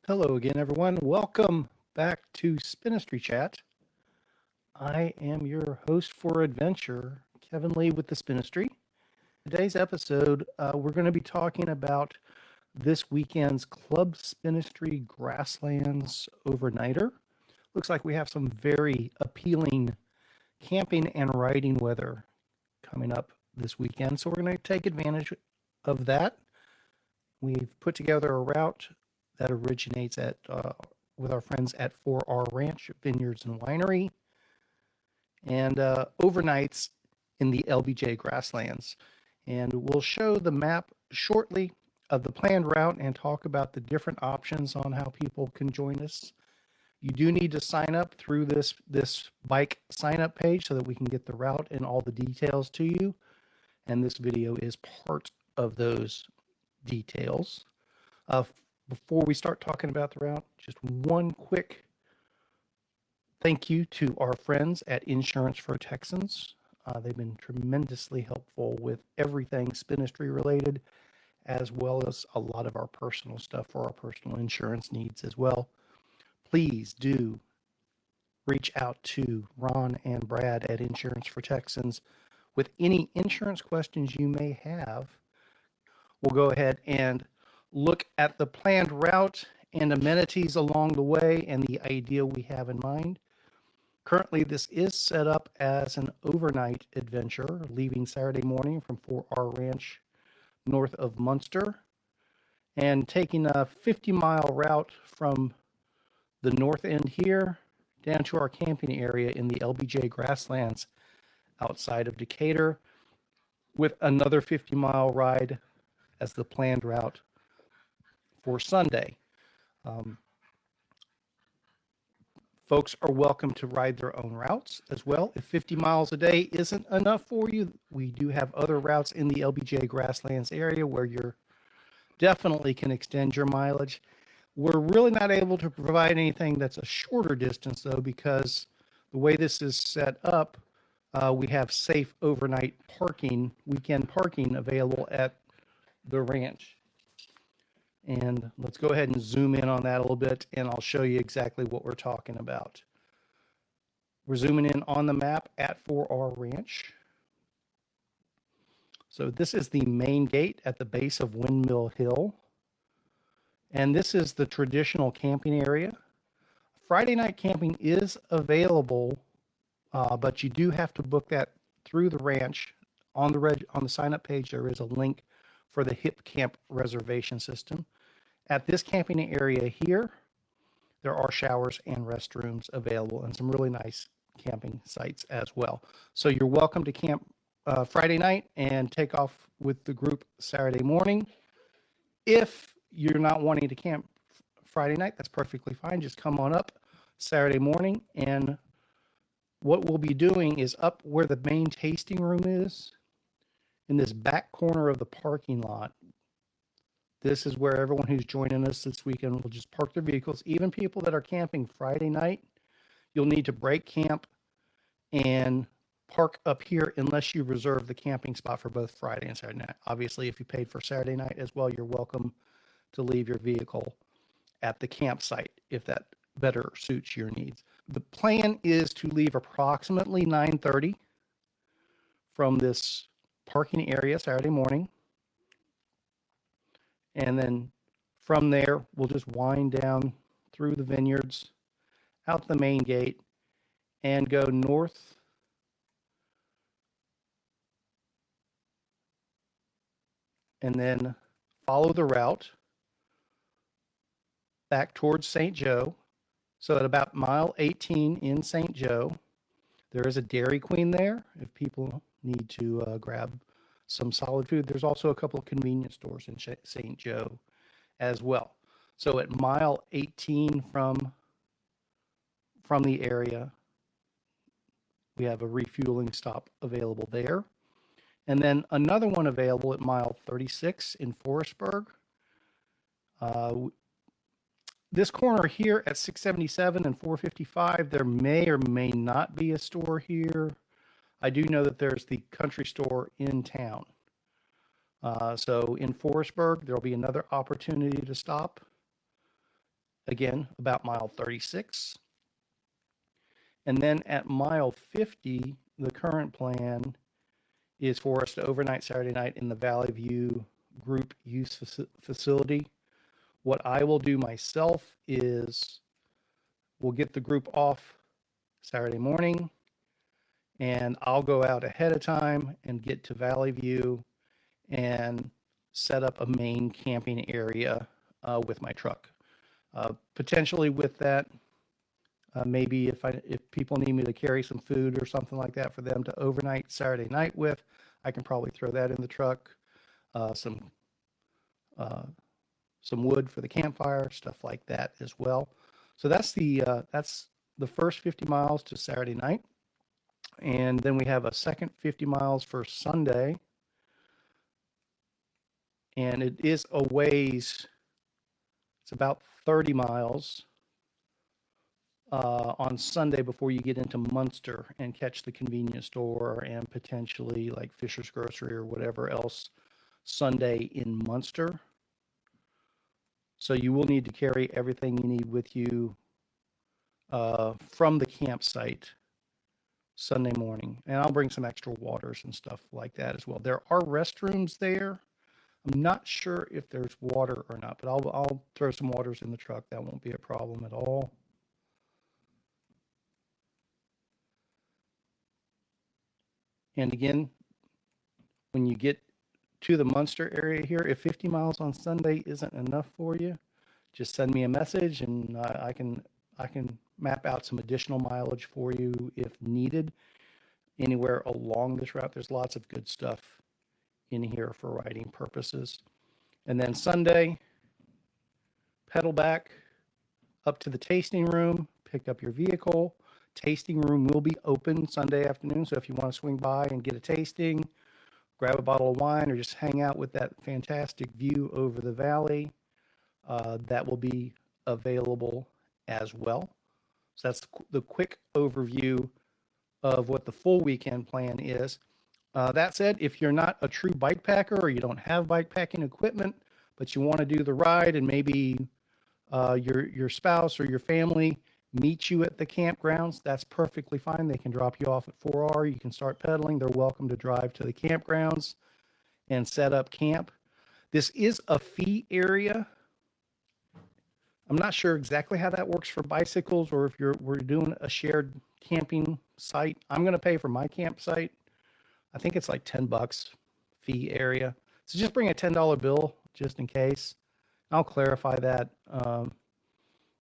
Hello again, everyone. Welcome back to Spinistry Chat. I am your host for adventure, Kevin Lee with the Spinistry. Today's episode, we're going to be talking about this weekend's Club Spinistry Grasslands Overnighter. Looks like we have some very appealing camping and riding weather coming up this weekend, so we're going to take advantage of that. We've put together a route that originates at with our friends at 4R Ranch Vineyards and Winery, and overnights in the LBJ Grasslands. And we'll show the map shortly of the planned route and talk about the different options on how people can join us. You do need to sign up through this bike sign up page so that we can get the route and all the details to you. And this video is part of those details. Before we start talking about the route, just one quick thank you to our friends at Insurance for Texans. They've been tremendously helpful with everything Spinistry related, as well as a lot of our personal stuff for our personal insurance needs as well. Please do reach out to Ron and Brad at Insurance for Texans with any insurance questions you may have. We'll go ahead and look at the planned route and amenities along the way and the idea we have in mind. Currently, this is set up as an overnight adventure, leaving Saturday morning from 4R Ranch north of Munster and taking a 50-mile route from the north end here down to our camping area in the LBJ Grasslands outside of Decatur, with another 50-mile ride as the planned route for Sunday. Folks are welcome to ride their own routes as well. If 50 miles a day isn't enough for you, we do have other routes in the LBJ Grasslands area where you definitely can extend your mileage. We're really not able to provide anything that's a shorter distance, though, because the way this is set up, we have safe overnight parking, weekend parking available at the ranch. And let's go ahead and zoom in on that a little bit, and I'll show you exactly what we're talking about. We're zooming in on the map at 4R Ranch. So this is the main gate at the base of Windmill Hill. And this is the traditional camping area. Friday night camping is available, but you do have to book that through the ranch. On the sign-up page, there is a link for the HIP Camp reservation system. At this camping area here, there are showers and restrooms available and some really nice camping sites as well. So you're welcome to camp Friday night and take off with the group Saturday morning. If you're not wanting to camp Friday night, that's perfectly fine. Just come on up Saturday morning, and what we'll be doing is up where the main tasting room is, in this back corner of the parking lot. This is where everyone who's joining us this weekend will just park their vehicles. Even people that are camping Friday night, you'll need to break camp and park up here unless you reserve the camping spot for both Friday and Saturday night. Obviously, if you paid for Saturday night as well, you're welcome to leave your vehicle at the campsite if that better suits your needs. The plan is to leave approximately 9:30 from this parking area Saturday morning. And then from there, we'll just wind down through the vineyards, out the main gate, and go north and then follow the route back towards St. Joe. So at about mile 18 in St. Joe, there is a Dairy Queen there if people need to grab some solid food. There's also a couple of convenience stores in St. Joe as well. So at mile 18 from the area, we have a refueling stop available there. And then another one available at mile 36 in Forestburg. This corner here at 677 and 455, there may or may not be a store here. I do know that there's the country store in town. So in Forestburg, there'll be another opportunity to stop. again, about mile 36. And then at mile 50, the current plan is for us to overnight Saturday night in the Valley View group use facility. What I will do myself is we'll get the group off Saturday morning, and I'll go out ahead of time and get to Valley View and set up a main camping area with my truck. Potentially with that, maybe if people need me to carry some food or something like that for them to overnight Saturday night with, I can probably throw that in the truck. Some wood for the campfire, stuff like that as well. So that's the first 50 miles to Saturday night. And then we have a second 50 miles for Sunday. And it is a ways, it's about 30 miles on Sunday before you get into Munster and catch the convenience store and potentially like Fisher's Grocery or whatever else Sunday in Munster. So you will need to carry everything you need with you from the campsite Sunday morning. And I'll bring some extra waters and stuff like that as well. There are restrooms there. I'm not sure if there's water or not, but I'll throw some waters in the truck. That won't be a problem at all. And again, when you get to the Munster area here, if 50 miles on Sunday isn't enough for you, just send me a message and I can map out some additional mileage for you if needed. Anywhere along this route, there's lots of good stuff in here for riding purposes. And then Sunday, pedal back up to the tasting room, pick up your vehicle. Tasting room will be open Sunday afternoon, so if you want to swing by and get a tasting, grab a bottle of wine, or just hang out with that fantastic view over the valley, that will be available as well. So that's the quick overview of what the full weekend plan is. That said, if you're not a true bike packer or you don't have bike packing equipment, but you want to do the ride and maybe your spouse or your family meet you at the campgrounds, that's perfectly fine. They can drop you off at 4R. You can start pedaling. They're welcome to drive to the campgrounds and set up camp. This is a fee area. I'm not sure exactly how that works for bicycles or if we're doing a shared camping site. I'm going to pay for my campsite. I think it's like $10 fee area. So just bring a $10 bill just in case. I'll clarify that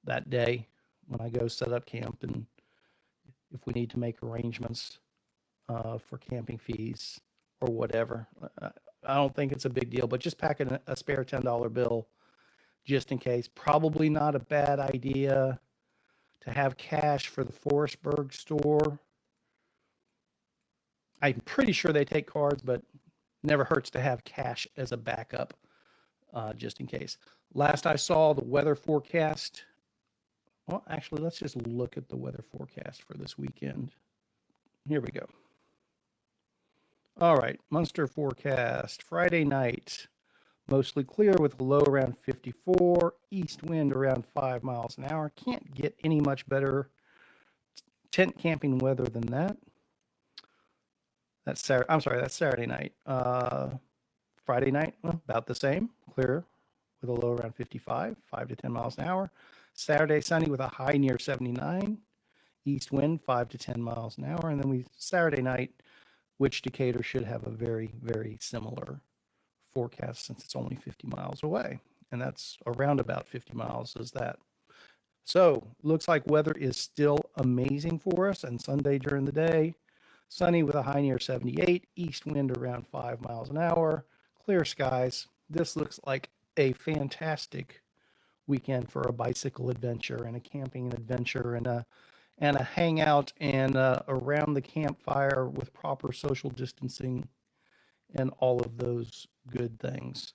that day when I go set up camp, and if we need to make arrangements for camping fees or whatever. I don't think it's a big deal, but just pack a spare $10 bill just in case. Probably not a bad idea to have cash for the Forestburg store. I'm pretty sure they take cards, but never hurts to have cash as a backup just in case. Last I saw, the weather forecast. Well, actually, let's just look at the weather forecast for this weekend. Here we go. All right, Munster forecast. Friday night, mostly clear with a low around 54, east wind around 5 miles an hour. Can't get any much better tent camping weather than that. That's Saturday night. Friday night, well, about the same, clear with a low around 55, 5 to 10 miles an hour. Saturday, sunny with a high near 79, east wind 5 to 10 miles an hour. And then Saturday night, which Decatur should have a very, very similar forecast since it's only 50 miles away. And that's around about 50 miles is that. So looks like weather is still amazing for us. And Sunday during the day, sunny with a high near 78, east wind around 5 miles an hour, clear skies. This looks like a fantastic weekend for a bicycle adventure and a camping adventure and a hangout and around the campfire with proper social distancing and all of those good things.